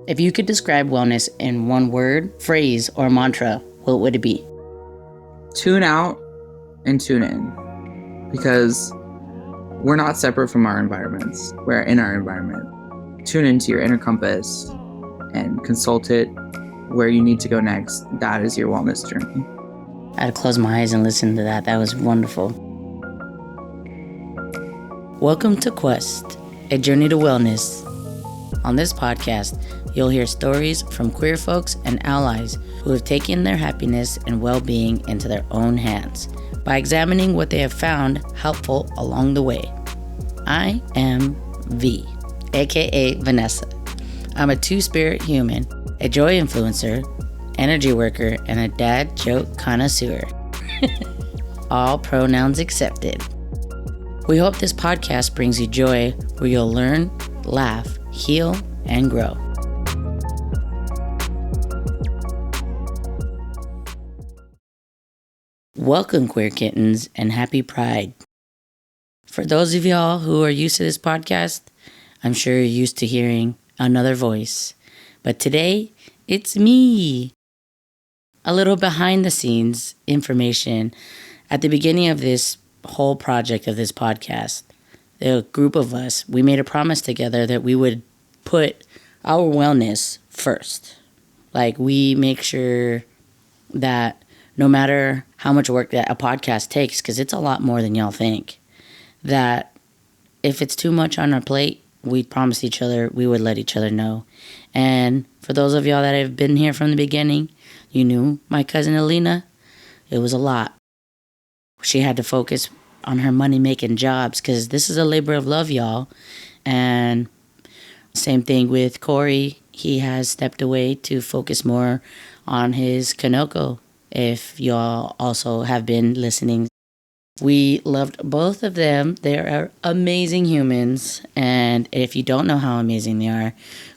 If you could describe wellness in one word, phrase, or mantra, what would it be? Tune out and tune in, because we're not separate from our environments. We're in our environment. Tune into your inner compass and consult it where you need to go next. That is your wellness journey. I had to close my eyes and listen to that. That was wonderful. Welcome to Quest, a journey to wellness. On this podcast, you'll hear stories from queer folks and allies who have taken their happiness and well-being into their own hands by examining what they have found helpful along the way. I am V, aka Vanessa. I'm a two-spirit human, a joy influencer, energy worker, and a dad joke connoisseur. All pronouns accepted. We hope this podcast brings you joy where you'll learn, laugh, heal, and grow. Welcome, queer kittens, and happy Pride. For those of y'all who are used to this podcast, I'm sure you're used to hearing another voice. But today, it's me. A little behind the scenes information. At the beginning of this whole project of this podcast, the group of us, we made a promise together that we would put our wellness first. Like, we make sure that no matter how much work that a podcast takes, because it's a lot more than y'all think, that if it's too much on our plate, we promised each other we would let each other know. And for those of y'all that have been here from the beginning, you knew my cousin Alina. It was a lot. She had to focus on her money-making jobs because this is a labor of love, y'all. And same thing with Corey. He has stepped away to focus more on his Kanoko. If y'all also have been listening, we loved both of them. They are amazing humans. And if you don't know how amazing they are,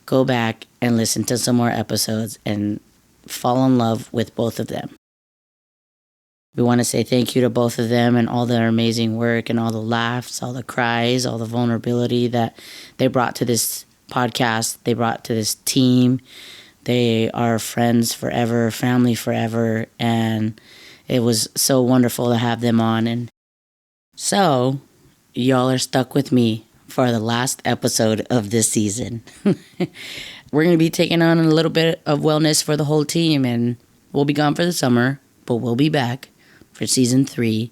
go back and listen to some more episodes and fall in love with both of them. We want to say thank you to both of them and all their amazing work and all the laughs, all the cries, all the vulnerability that they brought to this podcast, they brought to this team. They are friends forever, family forever, and it was so wonderful to have them on. And so, y'all are stuck with me for the last episode of this season. We're going to be taking on a little bit of wellness for the whole team, and we'll be gone for the summer, but we'll be back for season 3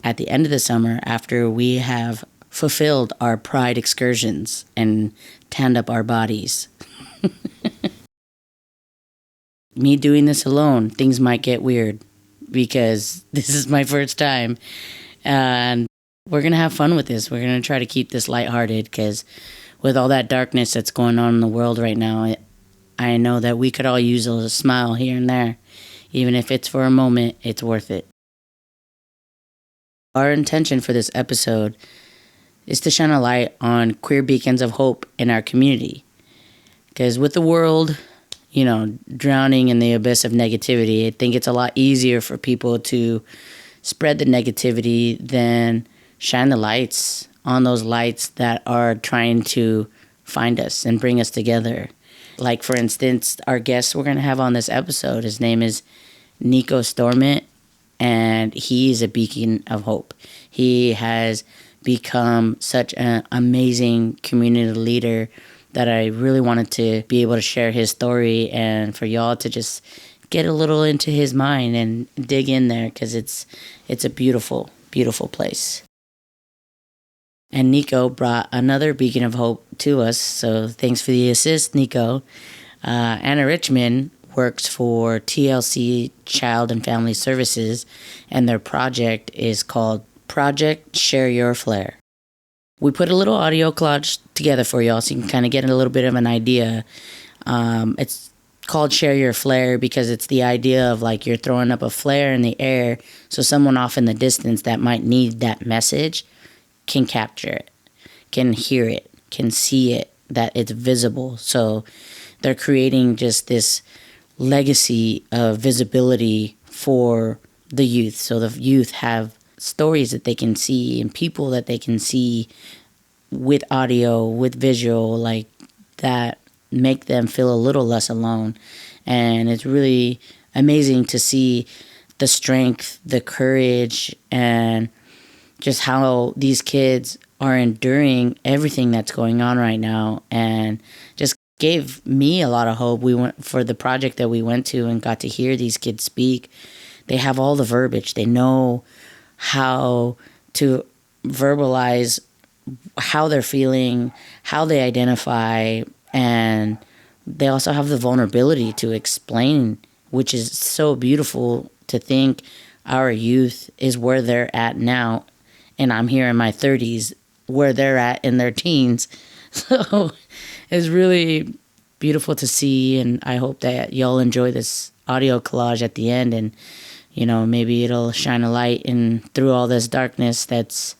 at the end of the summer after we have fulfilled our Pride excursions and tanned up our bodies. Me doing this alone, things might get weird because this is my first time. And we're going to have fun with this. We're going to try to keep this lighthearted because with all that darkness that's going on in the world right now, I know that we could all use a little smile here and there. Even if it's for a moment, it's worth it. Our intention for this episode is to shine a light on queer beacons of hope in our community. Because with the world, drowning in the abyss of negativity, I think it's a lot easier for people to spread the negativity than shine the lights on those lights that are trying to find us and bring us together. Like, for instance, our guest we're going to have on this episode, his name is Niko Storment, and he's a beacon of hope. He has become such an amazing community leader that I really wanted to be able to share his story and for y'all to just get a little into his mind and dig in there because it's a beautiful, beautiful place. And Niko brought another beacon of hope to us, so thanks for the assist, Niko. Anna Richmond works for TLC Child and Family Services, and their project is called Project Share Your Flair. We put a little audio collage together for y'all so you can kind of get a little bit of an idea. It's called Share Your Flare because it's the idea of like you're throwing up a flare in the air so someone off in the distance that might need that message can capture it, can hear it, can see it, that it's visible. So they're creating just this legacy of visibility for the youth. So the youth have stories that they can see and people that they can see with audio, with visual, like that make them feel a little less alone. And it's really amazing to see the strength, the courage, and just how these kids are enduring everything that's going on right now, and just gave me a lot of hope. We went for the project that we went to and got to hear these kids speak. They have all the verbiage. They know how to verbalize how they're feeling, how they identify, and they also have the vulnerability to explain, which is so beautiful to think our youth is where they're at now, and I'm here in my 30s where they're at in their teens. So it's really beautiful to see, and I hope that y'all enjoy this audio collage at the end, and maybe it'll shine a light in through all this darkness that's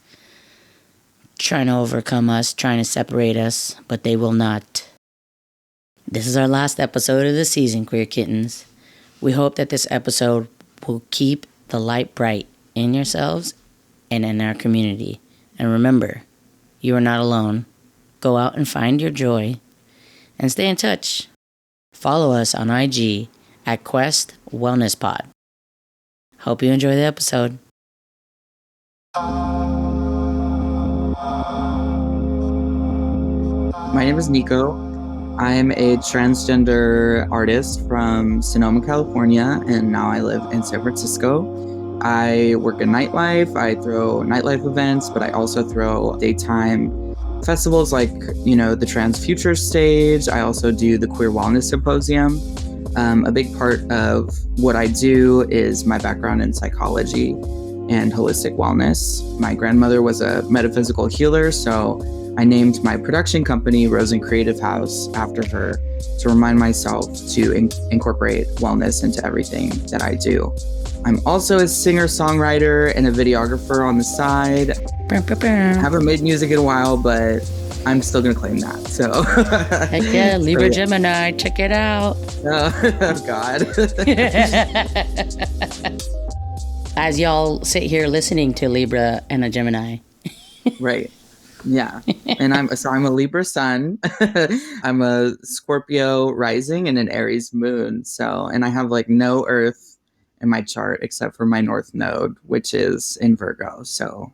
trying to overcome us, trying to separate us, but they will not. This is our last episode of the season, Queer Kittens. We hope that this episode will keep the light bright in yourselves and in our community. And remember, you are not alone. Go out and find your joy and stay in touch. Follow us on IG at Quest Wellness Pod. Hope you enjoy the episode. My name is Niko. I'm a transgender artist from Sonoma, California, and now I live in San Francisco. I work in nightlife. I throw nightlife events, but I also throw daytime festivals like, the Trans Future Stage. I also do the Queer Wellness Symposium. A big part of what I do is my background in psychology and holistic wellness. My grandmother was a metaphysical healer, so I named my production company Rosen Creative House after her to remind myself to incorporate wellness into everything that I do. I'm also a singer-songwriter and a videographer on the side. Haven't made music in a while, but I'm still going to claim that. So, heck yeah, Libra Gemini, check it out. Oh, God. As y'all sit here listening to Libra and a Gemini. Right. Yeah. And I'm a Libra sun. I'm a Scorpio rising and an Aries moon. So, and I have no Earth in my chart except for my North Node, which is in Virgo. So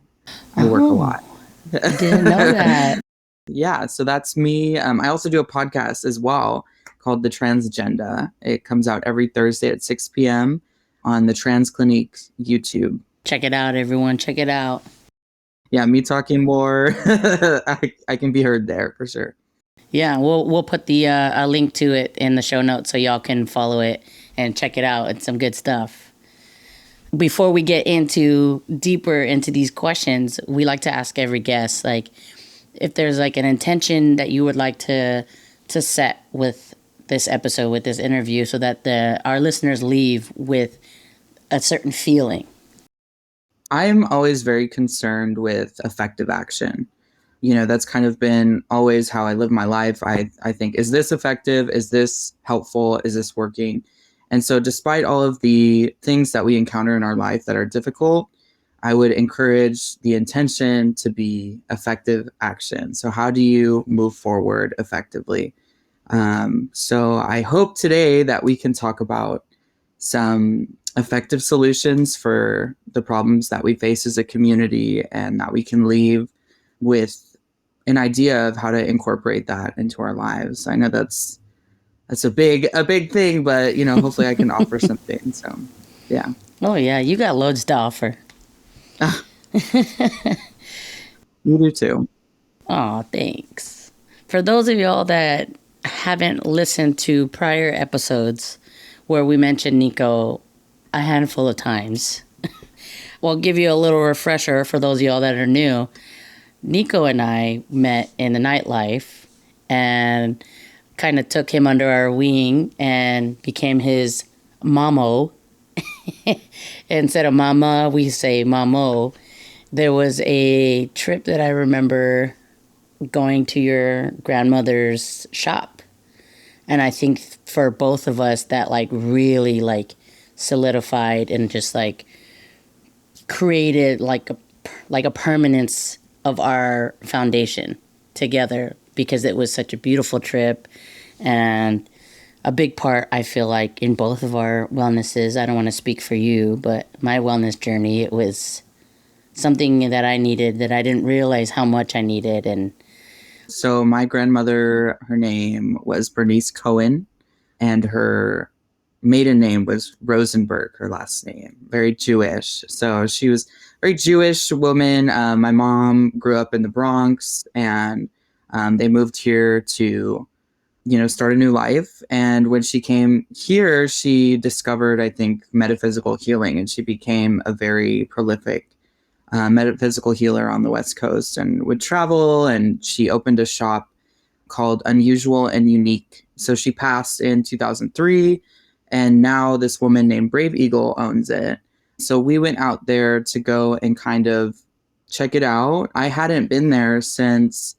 I work a lot. I didn't know that. Yeah. So that's me. I also do a podcast as well called The Transgender. It comes out every Thursday at 6 p.m. on the Trans Clinique YouTube. Check it out, everyone. Check it out. Yeah, me talking more. I can be heard there for sure. Yeah, we'll put the a link to it in the show notes so y'all can follow it and check it out. It's some good stuff. Before we get deeper into these questions, we like to ask every guest, if there's an intention that you would like to set with this episode, with this interview, so that our listeners leave with a certain feeling. I'm always very concerned with effective action. That's kind of been always how I live my life. I think, is this effective? Is this helpful? Is this working? And so despite all of the things that we encounter in our life that are difficult, I would encourage the intention to be effective action. So how do you move forward effectively? So I hope today that we can talk about some effective solutions for the problems that we face as a community, and that we can leave with an idea of how to incorporate that into our lives. I know that's a big thing, but hopefully I can offer something. So, yeah. Oh yeah, you got loads to offer. You do too. Oh, thanks. For those of y'all that haven't listened to prior episodes where we mentioned Niko a handful of times, we'll give you a little refresher for those of y'all that are new. Niko and I met in the nightlife and kind of took him under our wing and became his mamo. Instead of mama, we say mamo. There was a trip that I remember going to your grandmother's shop. And I think for both of us that really solidified and just created a permanence of our foundation together, because it was such a beautiful trip. And a big part, I feel like, in both of our wellnesses, I don't want to speak for you, but my wellness journey, it was something that I needed that I didn't realize how much I needed. And So my grandmother, her name was Bernice Cohen, and her maiden name was Rosenberg, her last name, very Jewish. So she was a very Jewish woman. My mom grew up in the Bronx, and they moved here to, start a new life. And when she came here, she discovered, I think, metaphysical healing, and she became a very prolific metaphysical healer on the West Coast and would travel. And she opened a shop called Unusual and Unique. So she passed in 2003, and now this woman named Brave Eagle owns it. So we went out there to go and kind of check it out. I hadn't been there since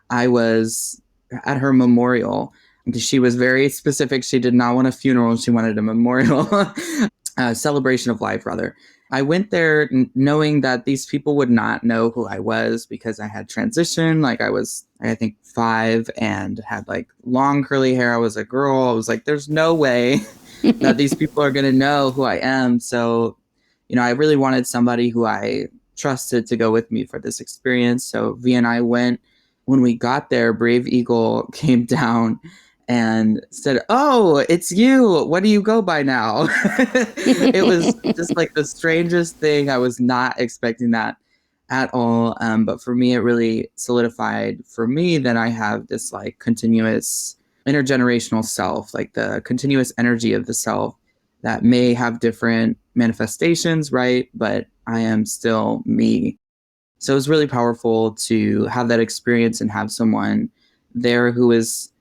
I was at her memorial. She was very specific. She did not want a funeral. She wanted a memorial, a celebration of life, rather. I went there knowing that these people would not know who I was because I had transitioned. Like I was, I think, 5 and had like long curly hair. I was a girl. I was like, there's no way that these people are going to know who I am. So, I really wanted somebody who I trusted to go with me for this experience. So V and I went. When we got there, Brave Eagle came down and said, "Oh, it's you. What do you go by now?" It was just like the strangest thing. I was not expecting that at all. But for me, it really solidified for me that I have this like continuous intergenerational self, like the continuous energy of the self that may have different manifestations, right? But I am still me. So it was really powerful to have that experience and have someone there who is,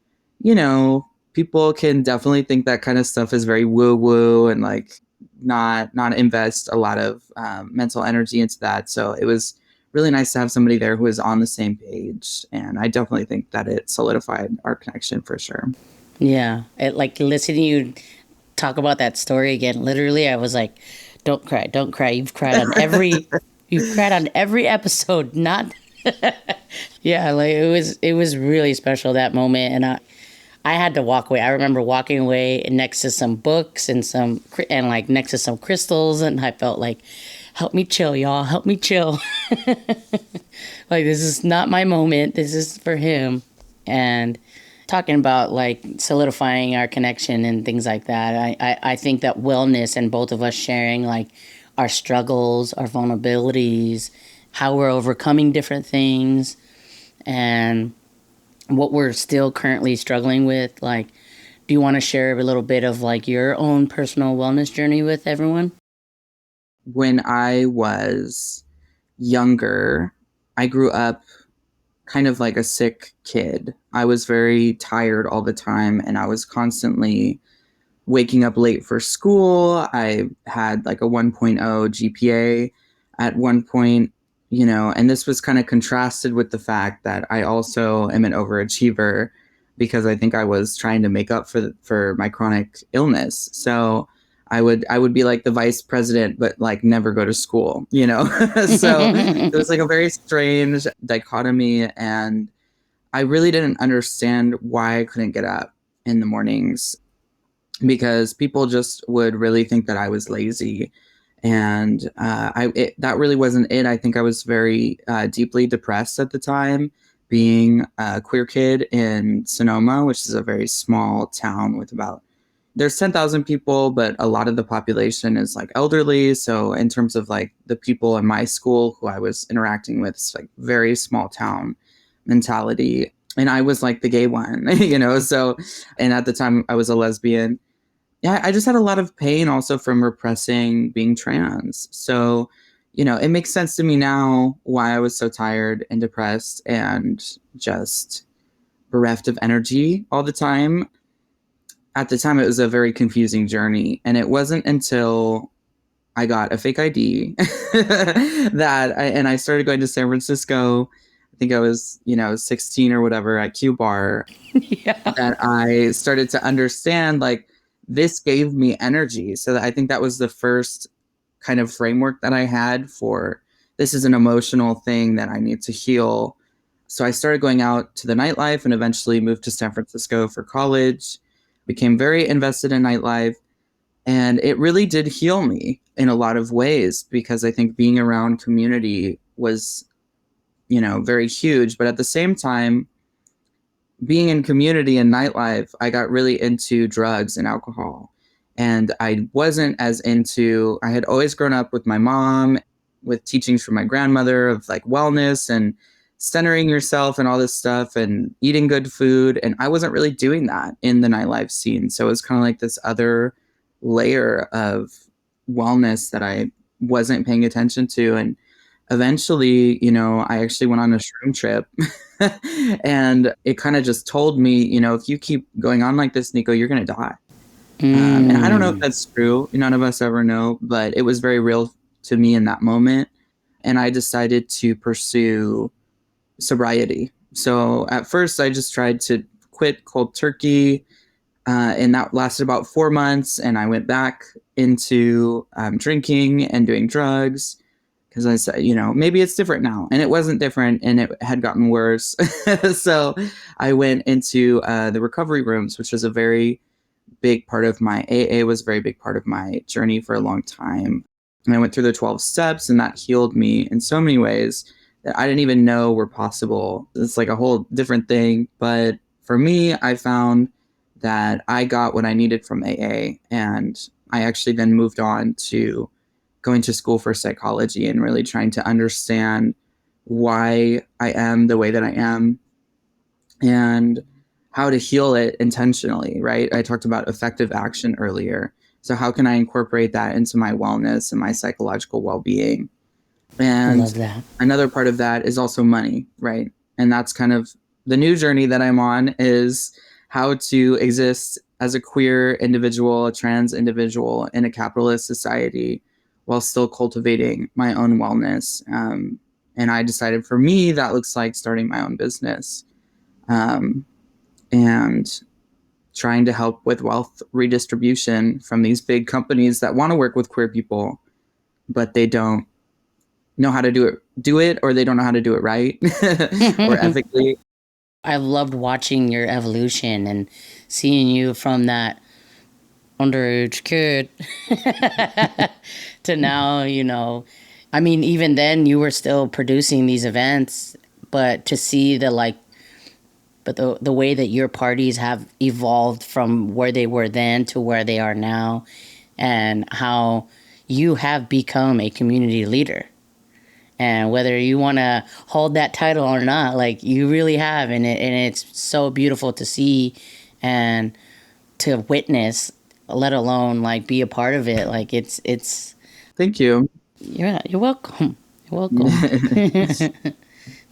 people can definitely think that kind of stuff is very woo woo and like not invest a lot of mental energy into that. So it was really nice to have somebody there who is on the same page. And I definitely think that it solidified our connection for sure. yeah, like listening to you talk about that story again, literally, I was like, don't cry, don't cry. You've cried on every episode, not. Yeah, like it was really special that moment, and I had to walk away. I remember walking away next to some books and like next to some crystals, and I felt like, help me chill, y'all, help me chill. Like this is not my moment. This is for him, and talking about like solidifying our connection and things like that. I think that wellness and both of us sharing like our struggles, our vulnerabilities, how we're overcoming different things, and what we're still currently struggling with. Like, do you want to share a little bit of like your own personal wellness journey with everyone? When I was younger, I grew up kind of like a sick kid. I was very tired all the time, and I was constantly waking up late for school. I had like a 1.0 GPA at one point, and this was kind of contrasted with the fact that I also am an overachiever because I think I was trying to make up for my chronic illness. So I would be like the vice president, but like never go to school. So it was like a very strange dichotomy, and I really didn't understand why I couldn't get up in the mornings because people just would really think that I was lazy. And that really wasn't it. I think I was very deeply depressed at the time, being a queer kid in Sonoma, which is a very small town with there's 10,000 people, but a lot of the population is like elderly. So in terms of like the people in my school who I was interacting with, it's like very small town mentality. And I was like the gay one, so, and at the time I was a lesbian. Yeah, I just had a lot of pain also from repressing being trans. So, it makes sense to me now why I was so tired and depressed and just bereft of energy all the time. At the time, it was a very confusing journey. And it wasn't until I got a fake ID and I started going to San Francisco. I think I was, 16 or whatever at Q Bar, Yeah. that I started to understand like this gave me energy. So I think that was the first kind of framework that I had for this is an emotional thing that I need to heal. So I started going out to the nightlife and eventually moved to San Francisco for college, became very invested in nightlife. And it really did heal me in a lot of ways because I think being around community was, very huge. But at the same time, being in community and nightlife, I got really into drugs and alcohol. And I wasn't as into, I had always grown up with my mom, with teachings from my grandmother of like wellness and centering yourself and all this stuff and eating good food. And I wasn't really doing that in the nightlife scene. So it was kind of like this other layer of wellness that I wasn't paying attention to. And eventually, I actually went on a shroom trip and it kind of just told me, if you keep going on like this, Niko, you're going to die. And I don't know if that's true. None of us ever know, but it was very real to me in that moment. And I decided to pursue sobriety. So at first, I just tried to quit cold turkey. And that lasted about 4 months. And I went back into drinking and doing drugs because I said, maybe it's different now. And it wasn't different and it had gotten worse. So I went into the recovery rooms, which was a very big part of my AA, was a very big part of my journey for a long time. And I went through the 12 steps and that healed me in so many ways that I didn't even know were possible. It's like a whole different thing. But for me, I found that I got what I needed from AA. And I actually then moved on to going to school for psychology and really trying to understand why I am the way that I am and how to heal it intentionally, right? I talked about effective action earlier. So how can I incorporate that into my wellness and my psychological well-being? And I love that. Another part of that is also money, right? And that's kind of the new journey that I'm on, is how to exist as a queer individual, a trans individual in a capitalist society while still cultivating my own wellness. And I decided for me, that looks like starting my own business and trying to help with wealth redistribution from these big companies that want to work with queer people, but they don't know how to do it, or they don't know how to do it right or ethically. I've loved watching your evolution and seeing you from that underage kid to now, I mean, even then you were still producing these events, but to see the way that your parties have evolved from where they were then to where they are now, and how you have become a community leader. And whether you want to hold that title or not, like you really have, and it's so beautiful to see and to witness, let alone like be a part of it. Like it's Thank you. yeah, you're welcome. You're welcome.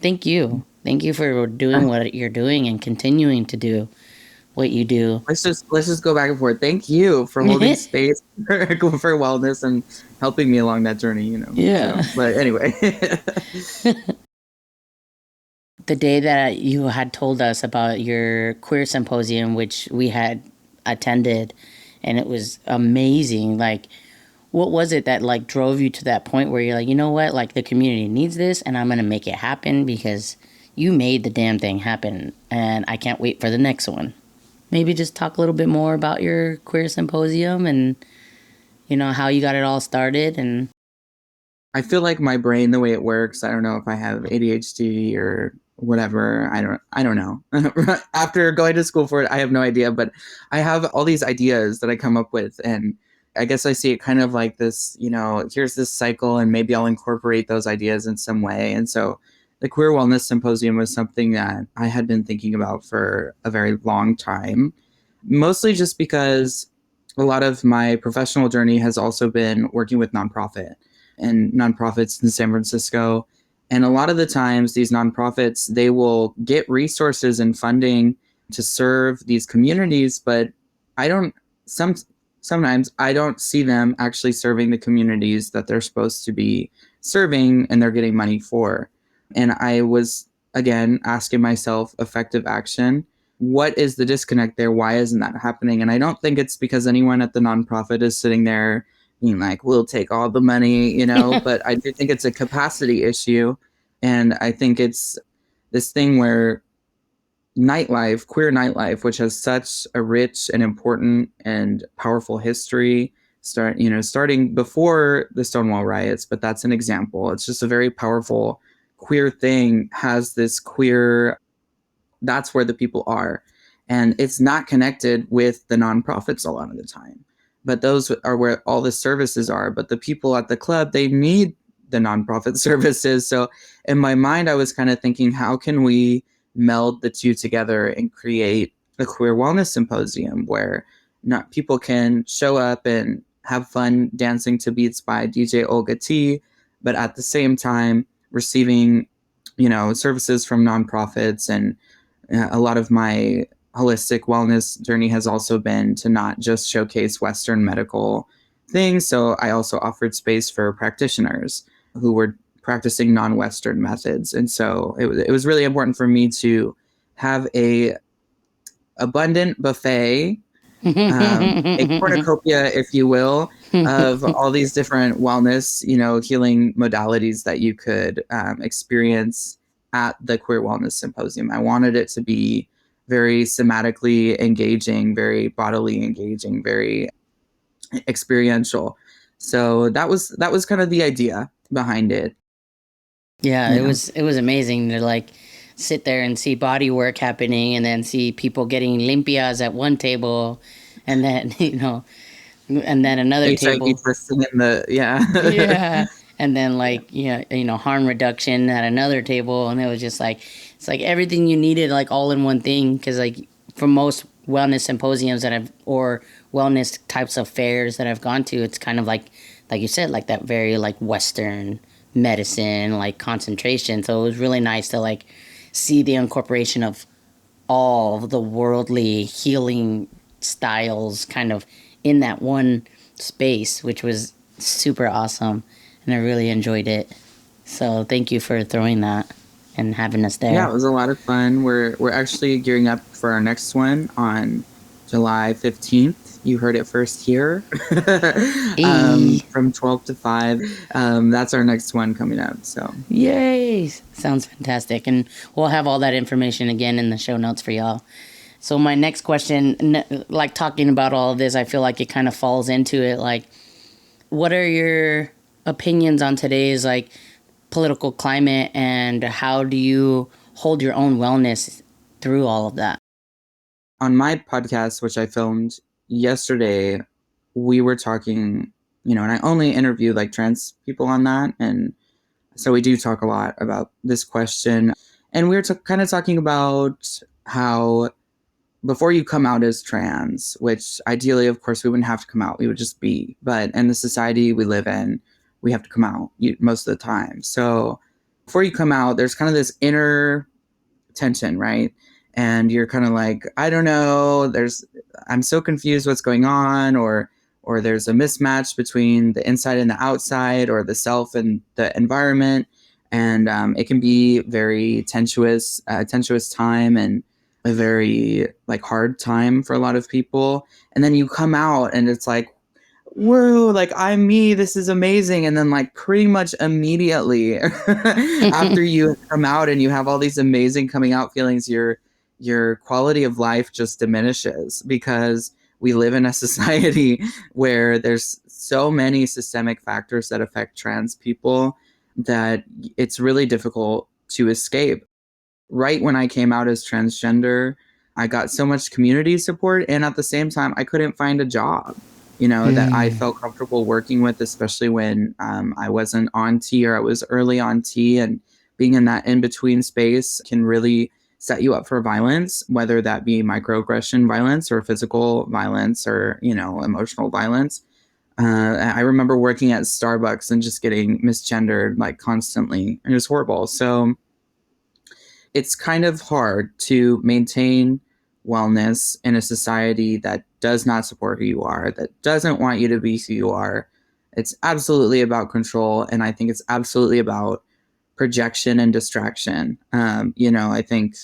Thank you for doing what you're doing and continuing to do what you do. Let's just go back and forth. Thank you for holding space for wellness and helping me along that journey, Yeah. So, but anyway. The day that you had told us about your queer symposium, which we had attended, and it was amazing. Like, what was it that like drove you to that point where you're like, you know what, like the community needs this and I'm going to make it happen, because you made the damn thing happen and I can't wait for the next one. Maybe just talk a little bit more about your queer symposium and, how you got it all started. And I feel like my brain, the way it works, I don't know if I have ADHD or whatever. I don't know. After going to school for it, I have no idea, but I have all these ideas that I come up with, and I guess I see it kind of like this, here's this cycle and maybe I'll incorporate those ideas in some way. And so the Queer Wellness Symposium was something that I had been thinking about for a very long time, mostly just because a lot of my professional journey has also been working with nonprofits in San Francisco. And a lot of the times these nonprofits, they will get resources and funding to serve these communities, but sometimes I don't see them actually serving the communities that they're supposed to be serving and they're getting money for. And I was, again, asking myself, effective action, what is the disconnect there? Why isn't that happening? And I don't think it's because anyone at the nonprofit is sitting there being like, we'll take all the money, but I do think it's a capacity issue. And I think it's this thing where nightlife, queer nightlife, which has such a rich and important and powerful history, starting before the Stonewall riots, but that's an example. It's just a very powerful queer thing, has this queer, that's where the people are. And it's not connected with the nonprofits a lot of the time, but those are where all the services are. But the people at the club, they need the nonprofit services. So in my mind, I was kind of thinking, how can we meld the two together and create a queer wellness symposium where not people can show up and have fun dancing to beats by DJ Olga T, but at the same time receiving, services from nonprofits. And a lot of my holistic wellness journey has also been to not just showcase Western medical things. So I also offered space for practitioners who were practicing non-Western methods. And so it was really important for me to have a abundant buffet, a cornucopia, if you will, of all these different wellness, healing modalities that you could experience at the Queer Wellness Symposium. I wanted it to be very somatically engaging, very bodily engaging, very experiential. So that was kind of the idea behind it. Yeah, it was amazing to like sit there and see body work happening and then see people getting limpias at one table and then, and then another HIV table. testing in the, Yeah. And then like, harm reduction at another table. And it was just like, it's like everything you needed, like all in one thing. Cause like for most wellness symposiums or wellness types of fairs that I've gone to, it's kind of like you said, like that very like Western medicine, like concentration. So it was really nice to like see the incorporation of all of the worldly healing styles kind of in that one space, which was super awesome. And I really enjoyed it. So thank you for throwing that and having us there. Yeah, it was a lot of fun. We're actually gearing up for our next one on July 15th. You heard it first here. From 12 to 5. That's our next one coming up. So yay! Sounds fantastic. And we'll have all that information again in the show notes for y'all. So my next question, like talking about all of this, I feel like it kind of falls into it. Like, what are your opinions on today's like political climate, and how do you hold your own wellness through all of that? On my podcast, which I filmed yesterday, we were talking, and I only interview like trans people on that. And so we do talk a lot about this question. And we were kind of talking about how before you come out as trans, which ideally, of course, we wouldn't have to come out, we would just be. But in the society we live in, we have to come out most of the time. So before you come out, there's kind of this inner tension, right? And you're kind of like, I don't know, I'm so confused what's going on, or there's a mismatch between the inside and the outside, or the self and the environment. And it can be very tenuous time, and a very like hard time for a lot of people. And then you come out and it's like, whoa, like I'm me, this is amazing. And then like pretty much immediately after you come out and you have all these amazing coming out feelings, your quality of life just diminishes, because we live in a society where there's so many systemic factors that affect trans people that it's really difficult to escape. Right when I came out as transgender, I got so much community support, and at the same time, I couldn't find a job, that I felt comfortable working with, especially when I wasn't on T, or I was early on T. And being in that in-between space can really set you up for violence, whether that be microaggression violence or physical violence, or, emotional violence. I remember working at Starbucks and just getting misgendered like constantly. It was horrible. So it's kind of hard to maintain wellness in a society that does not support who you are, that doesn't want you to be who you are. It's absolutely about control. And I think it's absolutely about projection and distraction. I think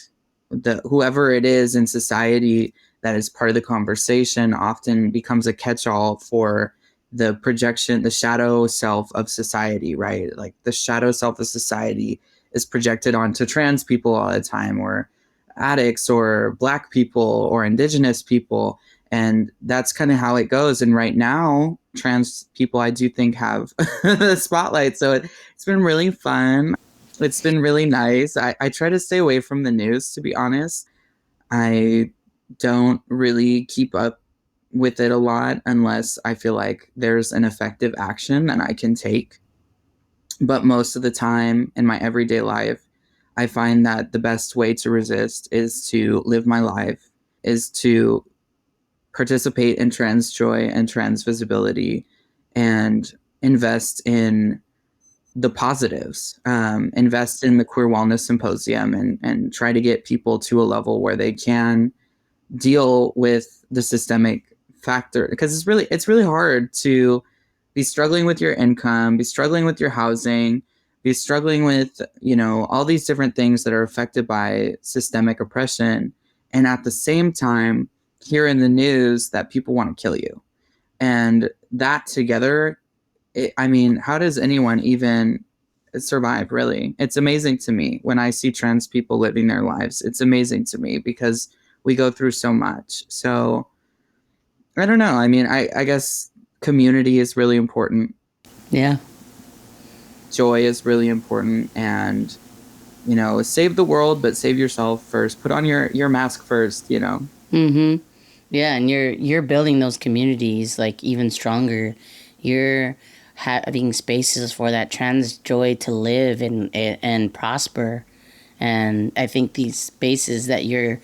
whoever it is in society that is part of the conversation often becomes a catch-all for the projection, the shadow self of society, right? Like the shadow self of society is projected onto trans people all the time, or addicts, or Black people, or Indigenous people. And that's kind of how it goes. And right now, trans people, I do think, have the spotlight. So it's been really fun. It's been really nice. I try to stay away from the news, to be honest. I don't really keep up with it a lot unless I feel like there's an effective action that I can take. But most of the time in my everyday life, I find that the best way to resist is to live my life, is to participate in trans joy and trans visibility, and invest in the positives, invest in the Queer Wellness Symposium, and try to get people to a level where they can deal with the systemic factor, because it's really hard to be struggling with your income, be struggling with your housing, be struggling with, all these different things that are affected by systemic oppression, and at the same time hear in the news that people want to kill you. And that together, how does anyone even survive, really? It's amazing to me when I see trans people living their lives. It's amazing to me because we go through so much. So I don't know. I guess community is really important. Yeah. Joy is really important. And, save the world, but save yourself first. Put on your mask first, Mm-hmm. Yeah, and you're building those communities like even stronger. You're having spaces for that trans joy to live and prosper. And I think these spaces that you're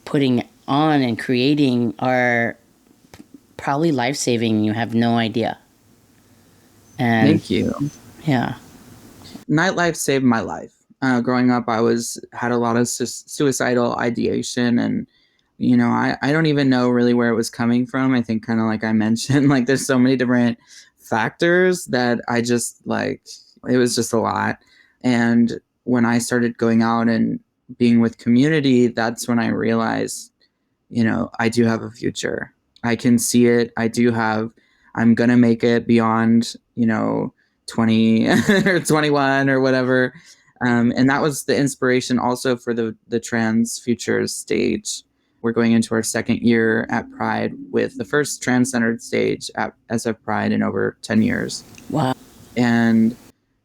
putting on and creating are probably life-saving. You have no idea. And Thank you. yeah. Nightlife saved my life. Growing up, I had a lot of suicidal ideation, and I don't even know really where it was coming from. I think, kind of like I mentioned, like there's so many different factors that I just like. It was just a lot. And when I started going out and being with community, that's when I realized, I do have a future. I can see it. I'm gonna make it beyond, 20 or 21 or whatever. And that was the inspiration also for the Trans Futures stage. We're going into our second year at Pride with the first trans-centered stage at SF Pride in over 10 years. Wow. And,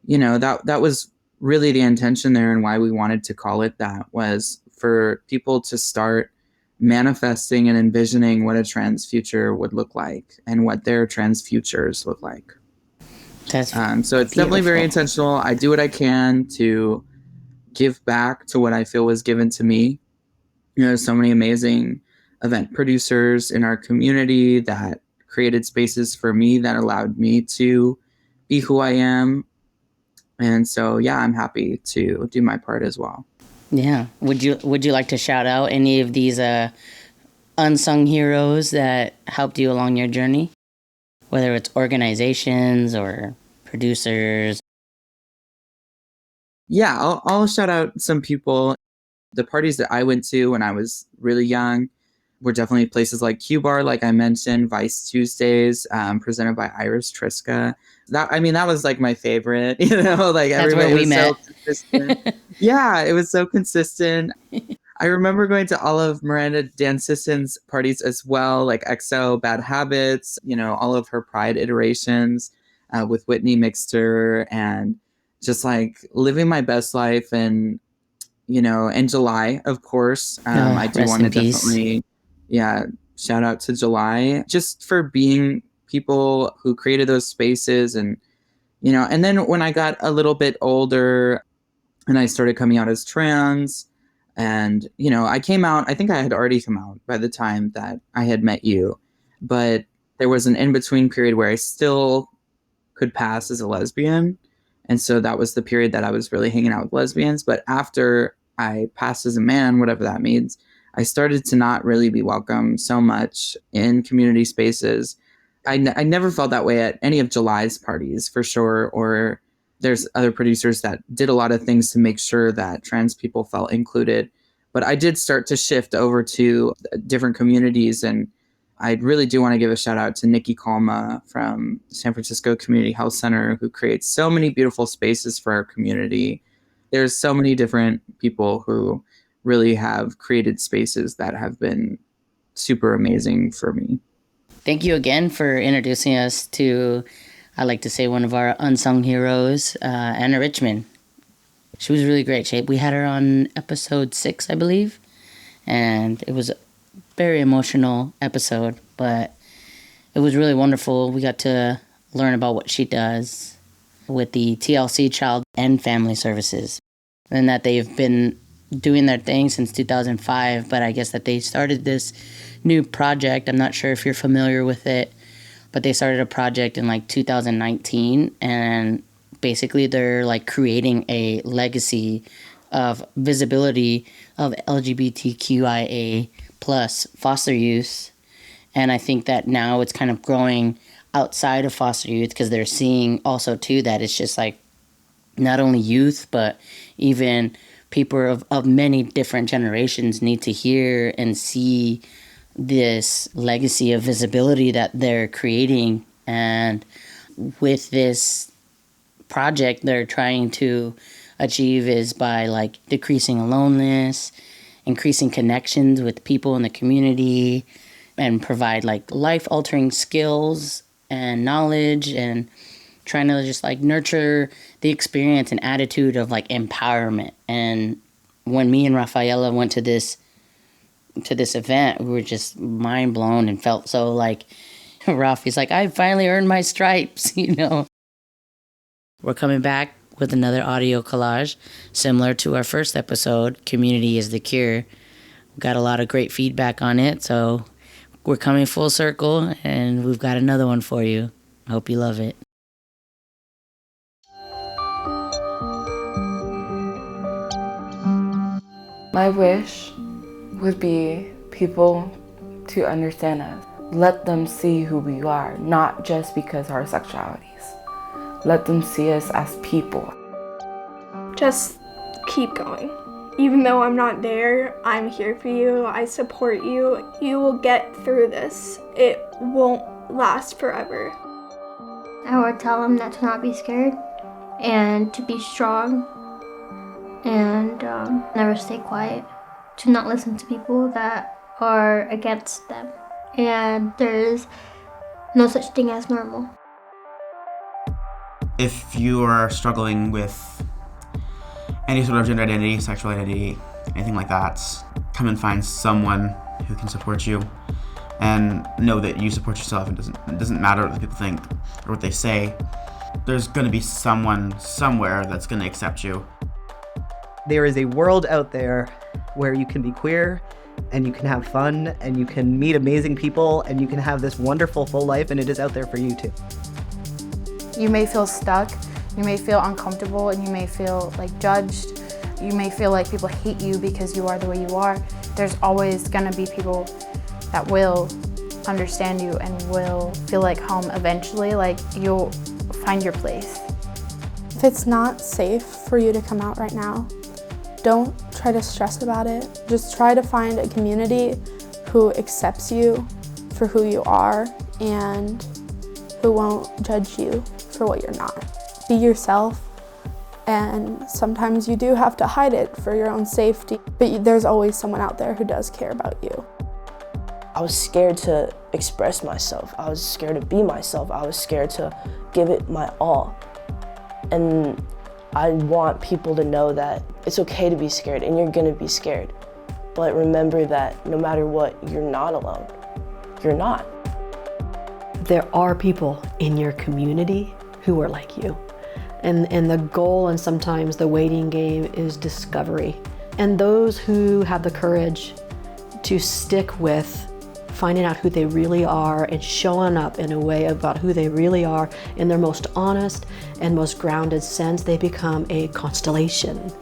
that was really the intention there, and why we wanted to call it that was for people to start manifesting and envisioning what a trans future would look like and what their trans futures look like. So it's beautiful. Definitely very intentional. I do what I can to give back to what I feel was given to me. So many amazing event producers in our community that created spaces for me that allowed me to be who I am. And so, yeah, I'm happy to do my part as well. Yeah. Would you like to shout out any of these unsung heroes that helped you along your journey? Whether it's organizations or producers. Yeah, I'll shout out some people. The parties that I went to when I was really young were definitely places like Q Bar, like I mentioned, Vice Tuesdays, presented by Iris Triska. That was like my favorite, like That's everybody where we was met. so consistent. Yeah, it was so consistent. I remember going to all of Miranda Dansison's parties as well, like EXO, Bad Habits, all of her Pride iterations with Whitney Mixter, and just like living my best life. And, in July, of course, I do want to definitely, shout out to July just for being people who created those spaces. And, and then when I got a little bit older and I started coming out as trans, and, I came out, I think I had already come out by the time that I had met you, but there was an in-between period where I still could pass as a lesbian. And so that was the period that I was really hanging out with lesbians. But after I passed as a man, whatever that means, I started to not really be welcome so much in community spaces. I never felt that way at any of July's parties, for sure, or there's other producers that did a lot of things to make sure that trans people felt included. But I did start to shift over to different communities. And I really do want to give a shout out to Nikki Kalma from San Francisco Community Health Center, who creates so many beautiful spaces for our community. There's so many different people who really have created spaces that have been super amazing for me. Thank you again for introducing us to, I like to say, one of our unsung heroes, Anna Richmond. She was really great. We had her on episode 6, I believe, and it was a very emotional episode, but it was really wonderful. We got to learn about what she does with the TLC Child and Family Services, and that they've been doing their thing since 2005, but I guess that they started this new project. I'm not sure if you're familiar with it, but they started a project in like 2019, and basically they're like creating a legacy of visibility of LGBTQIA plus foster youth. And I think that now it's kind of growing outside of foster youth, because they're seeing also too that it's just like not only youth, but even people of many different generations need to hear and see this legacy of visibility that they're creating. And with this project they're trying to achieve is by like decreasing aloneness, increasing connections with people in the community, and provide like life-altering skills and knowledge, and trying to just like nurture the experience and attitude of like empowerment. And when me and Rafaela went to this event, we were just mind blown and felt so like Rafi's like, I finally earned my stripes, you know. We're coming back with another audio collage similar to our first episode, Community is the Cure. We got a lot of great feedback on it, so we're coming full circle, and we've got another one for you. I hope you love it. My wish would be people to understand us. Let them see who we are, not just because of our sexualities. Let them see us as people. Just keep going. Even though I'm not there, I'm here for you. I support you. You will get through this. It won't last forever. I would tell them that to not be scared and to be strong and never stay quiet. To not listen to people that are against them. And there's no such thing as normal. If you are struggling with any sort of gender identity, sexual identity, anything like that, come and find someone who can support you, and know that you support yourself. It doesn't matter what people think or what they say. There's going to be someone somewhere that's going to accept you. There is a world out there where you can be queer and you can have fun and you can meet amazing people and you can have this wonderful full life, and it is out there for you too. You may feel stuck, you may feel uncomfortable, and you may feel like judged. You may feel like people hate you because you are the way you are. There's always gonna be people that will understand you and will feel like home eventually, like you'll find your place. If it's not safe for you to come out right now, don't try to stress about it. Just try to find a community who accepts you for who you are and who won't judge you for what you're not. Be yourself, and sometimes you do have to hide it for your own safety, but there's always someone out there who does care about you. I was scared to express myself. I was scared to be myself. I was scared to give it my all. And I want people to know that it's okay to be scared, and you're gonna be scared. But remember that no matter what, you're not alone. You're not. There are people in your community who are like you. And the goal, and sometimes the waiting game, is discovery. And those who have the courage to stick with finding out who they really are and showing up in a way about who they really are in their most honest and most grounded sense, they become a constellation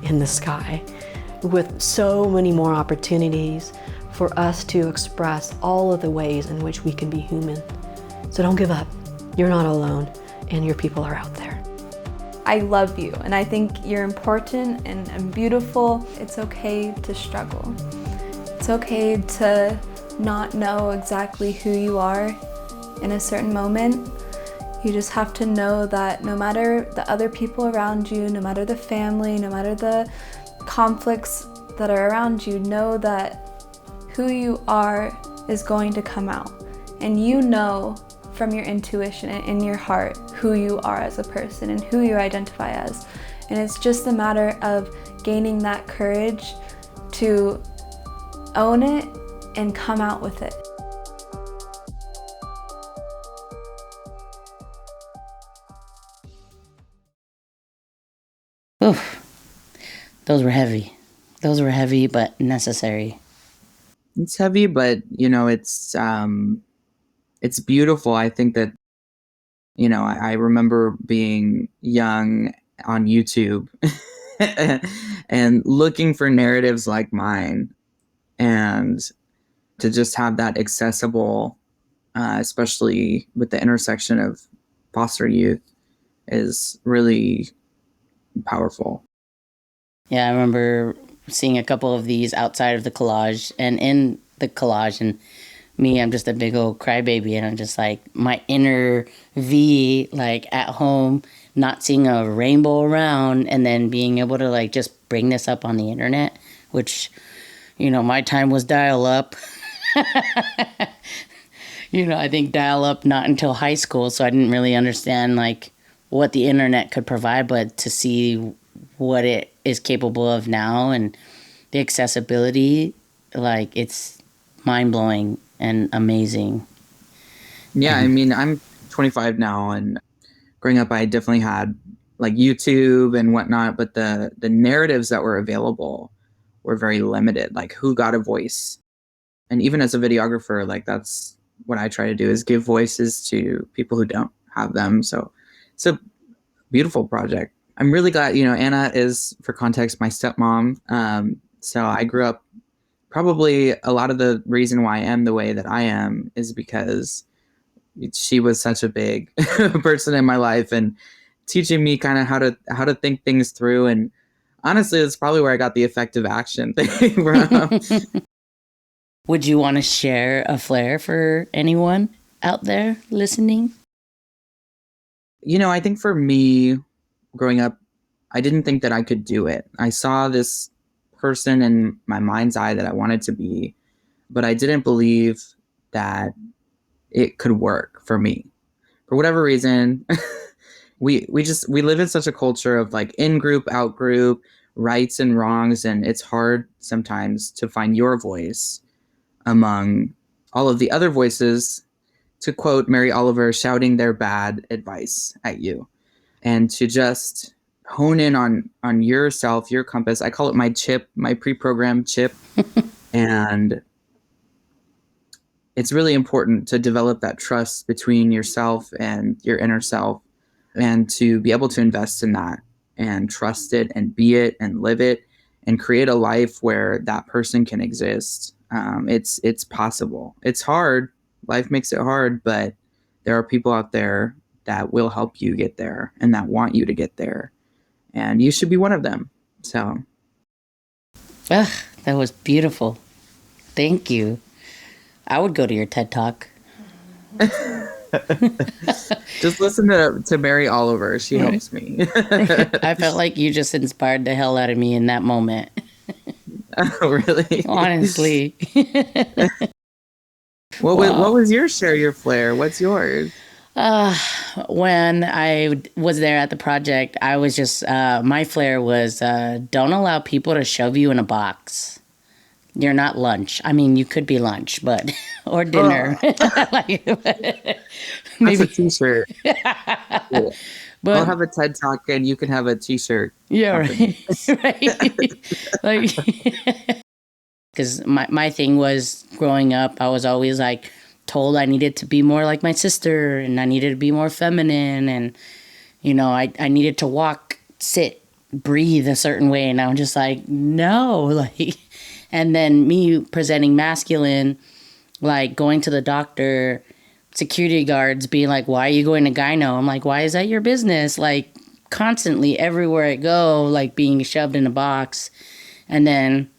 in the sky with so many more opportunities for us to express all of the ways in which we can be human. So don't give up. You're not alone, and your people are out there. I love you, and I think you're important and beautiful. It's okay to struggle. It's okay to not know exactly who you are in a certain moment. You just have to know that no matter the other people around you, no matter the family, no matter the conflicts that are around you, know that who you are is going to come out. And you know from your intuition and in your heart who you are as a person and who you identify as. And it's just a matter of gaining that courage to own it and come out with it. Oof. Those were heavy. Those were heavy, but necessary. It's heavy, but it's beautiful. I think that, I remember being young on YouTube and looking for narratives like mine, and to just have that accessible, especially with the intersection of foster youth, is really powerful. Yeah, I remember seeing a couple of these outside of the collage, and in the collage, and me, I'm just a big old crybaby, and I'm just like my inner V, like at home, not seeing a rainbow around, and then being able to like just bring this up on the internet, which, my time was dial up. I think dial up not until high school, so I didn't really understand like what the internet could provide, but to see what it is capable of now and the accessibility, like it's mind-blowing and amazing. Yeah, I mean, I'm 25 now, and growing up I definitely had like YouTube and whatnot, but the narratives that were available were very limited, like who got a voice. And even as a videographer, like that's what I try to do, is give voices to people who don't have them. So it's a beautiful project. I'm really glad, Anna is, for context, my stepmom. So I grew up, probably a lot of the reason why I am the way that I am is because she was such a big person in my life and teaching me kind of how to think things through. And honestly, that's probably where I got the effective action thing from. Would you want to share a flair for anyone out there listening? I think for me, growing up, I didn't think that I could do it. I saw this person in my mind's eye that I wanted to be, but I didn't believe that it could work for me. For whatever reason, we live in such a culture of like in group, out group, rights and wrongs, and it's hard sometimes to find your voice among all of the other voices, to quote Mary Oliver, shouting their bad advice at you. And to just hone in on yourself, your compass. I call it my chip, my pre-programmed chip. And it's really important to develop that trust between yourself and your inner self, and to be able to invest in that and trust it and be it and live it and create a life where that person can exist. It's possible. It's hard. Life makes it hard, but there are people out there that will help you get there and that want you to get there. And you should be one of them. So. Ugh, that was beautiful. Thank you. I would go to your TED Talk. Just listen to Mary Oliver. She helps me. I felt like you just inspired the hell out of me in that moment. Oh, really? Honestly. What was your share, your flair? What's yours? When I was there at the project, I was just, my flair was don't allow people to shove you in a box. You're not lunch. I mean, you could be lunch, but, or dinner. Like, that's a t-shirt. Yeah. But I'll have a TED Talk and you can have a t-shirt. Yeah, right. Right. Like, because my thing was growing up, I was always like told I needed to be more like my sister and I needed to be more feminine. And, I needed to walk, sit, breathe a certain way. And I'm just like, no, like, and then me presenting masculine, like going to the doctor, security guards being like, why are you going to gyno? I'm like, why is that your business? Like constantly everywhere I go, like being shoved in a box. And then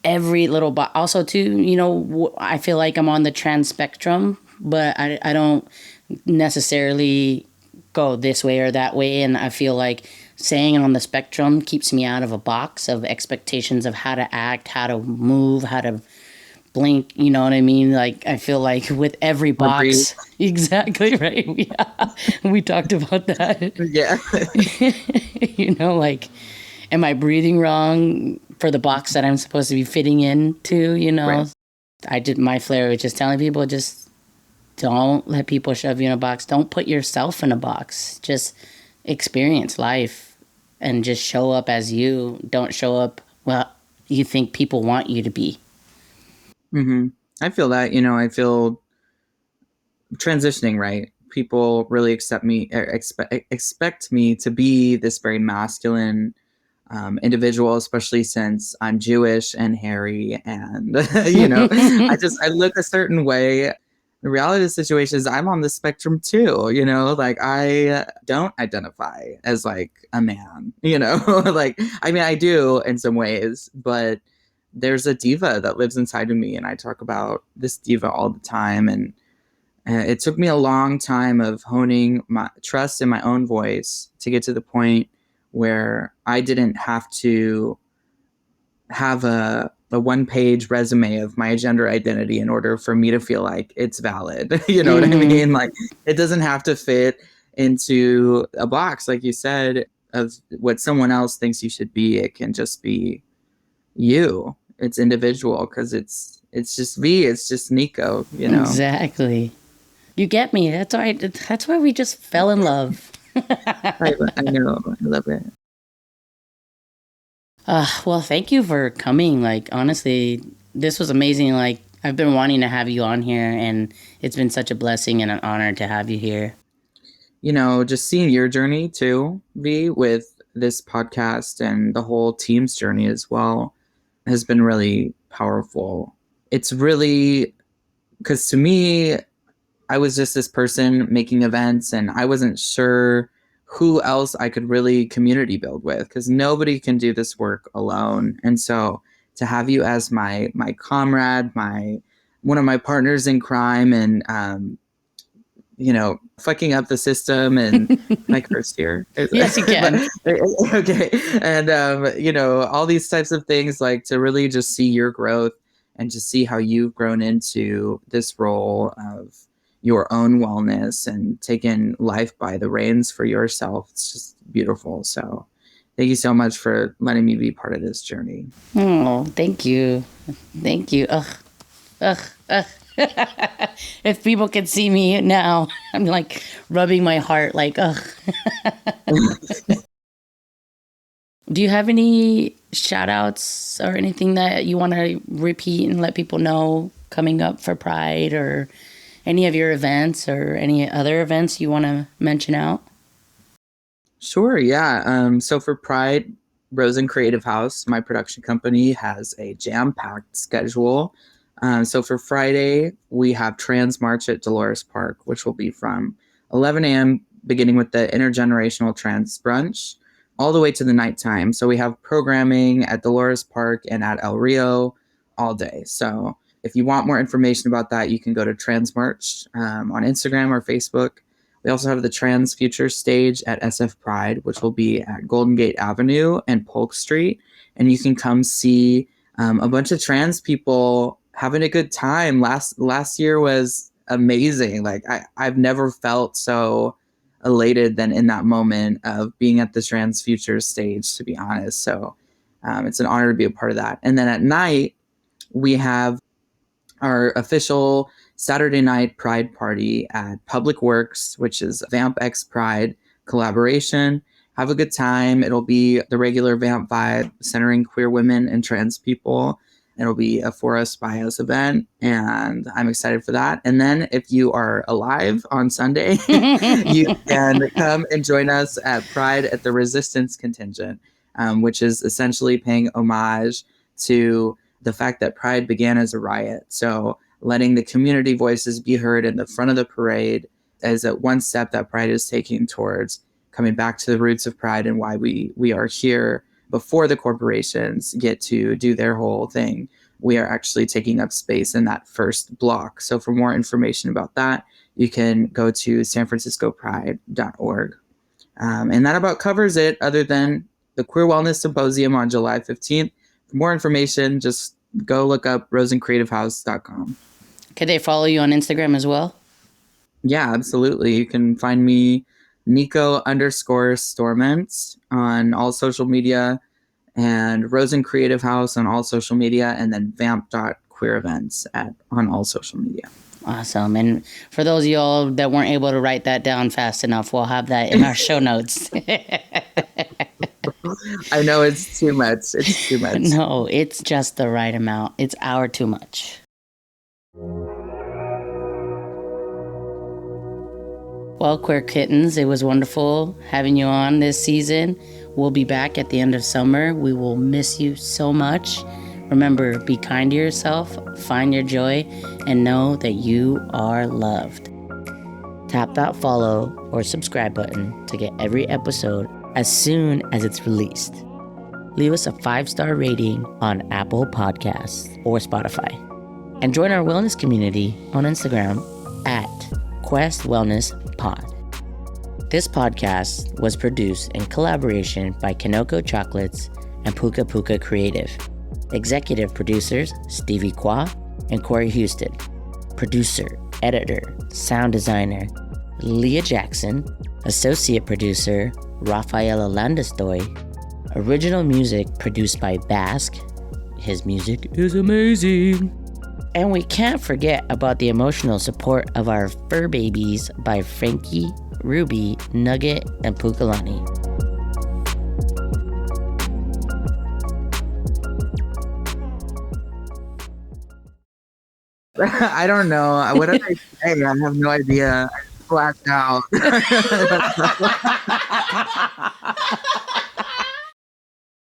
every little box. Also too, I feel like I'm on the trans spectrum, but I don't necessarily go this way or that way. And I feel like saying on the spectrum keeps me out of a box of expectations of how to act, how to move, how to blink, you know what I mean? Like, I feel like with every box, exactly right. Yeah, we talked about that. Yeah. You know, like, am I breathing wrong for the box that I'm supposed to be fitting into, you know? Right. I did my flair, which is telling people, just don't let people shove you in a box. Don't put yourself in a box. Just experience life and just show up as you. Don't show up, well, you think people want you to be. Mm-hmm. I feel that, I feel transitioning, right? People really expect me to be this very masculine individual, especially since I'm Jewish and hairy and, I look a certain way. The reality of the situation is I'm on the spectrum too, like I don't identify as like a man, like, I mean, I do in some ways, but there's a diva that lives inside of me. And I talk about this diva all the time. And it took me a long time of honing my trust in my own voice to get to the point where I didn't have to have a one-page resume of my gender identity in order for me to feel like it's valid. You know what I mean? Like, it doesn't have to fit into a box, like you said, of what someone else thinks you should be. It can just be you. It's individual, because it's just me. It's just Niko, Exactly. You get me. That's why. That's why we just fell in love. I know. I love it. Well, thank you for coming. Like, honestly, this was amazing. Like, I've been wanting to have you on here, and it's been such a blessing and an honor to have you here. Just seeing your journey too, V, with this podcast and the whole team's journey as well has been really powerful. It's really, because to me, I was just this person making events, and I wasn't sure who else I could really community build with, because nobody can do this work alone. And so to have you as my comrade, one of my partners in crime, and fucking up the system, and like first year. Yes, you can. Okay. And all these types of things, like to really just see your growth and just see how you've grown into this role of your own wellness and taking life by the reins for yourself. It's just beautiful. So thank you so much for letting me be part of this journey. Oh, thank you. Thank you. Ugh. If people could see me now, I'm like rubbing my heart like, ugh. Do you have any shout outs or anything that you want to repeat and let people know coming up for Pride, or any of your events or any other events you want to mention out? Sure, yeah. So for Pride, Rosen Creative House, my production company, has a jam-packed schedule. So for Friday, we have Trans March at Dolores Park, which will be from 11 a.m., beginning with the Intergenerational Trans Brunch, all the way to the nighttime. So we have programming at Dolores Park and at El Rio all day. So if you want more information about that, you can go to Trans March on Instagram or Facebook. We also have the Trans Future stage at SF Pride, which will be at Golden Gate Avenue and Polk Street. And you can come see a bunch of trans people having a good time. Last year was amazing. Like, I've never felt so elated than in that moment of being at the Trans Future stage, to be honest. So it's an honor to be a part of that. And then at night, we have our official Saturday night Pride party at Public Works, which is Vamp X Pride collaboration. Have a good time. It'll be the regular Vamp vibe, centering queer women and trans people. It'll be a For Us By Us event, and I'm excited for that. And then if you are alive on Sunday, you can come and join us at Pride at the Resistance Contingent, which is essentially paying homage to the fact that Pride began as a riot. So letting the community voices be heard in the front of the parade is one step that Pride is taking towards coming back to the roots of Pride and why we are here before the corporations get to do their whole thing. We are actually taking up space in that first block. So for more information about that, you can go to sanfranciscopride.org. And that about covers it, other than the Queer Wellness Symposium on July 15th. For more information, just go look up rosencreativehouse.com. Could they follow you on Instagram as well? Yeah, absolutely. You can find me Niko_Storment on all social media, and Rosen Creative House on all social media, and then vamp.queerevents on all social media. Awesome. And for those of y'all that weren't able to write that down fast enough, we'll have that in our show notes. I know it's too much. It's too much. No, it's just the right amount. It's our too much. Well, Queer Kittens, it was wonderful having you on this season. We'll be back at the end of summer. We will miss you so much. Remember, be kind to yourself, find your joy, and know that you are loved. Tap that follow or subscribe button to get every episode as soon as it's released. Leave us a 5-star rating on Apple Podcasts or Spotify. And join our wellness community on Instagram at Quest Wellness Pod. This podcast was produced in collaboration by Kinoko Chocolates and Puka Puka Creative. Executive producers Stevie Kwa and Corey Houston. Producer, editor, sound designer Leah Jackson. Associate producer Rafaela Landestoy. Original music produced by Basque. His music is amazing. And we can't forget about the emotional support of our fur babies by Frankie, Ruby, Nugget, and Pukalani. I don't know. What did I say? I have no idea. I just blacked out.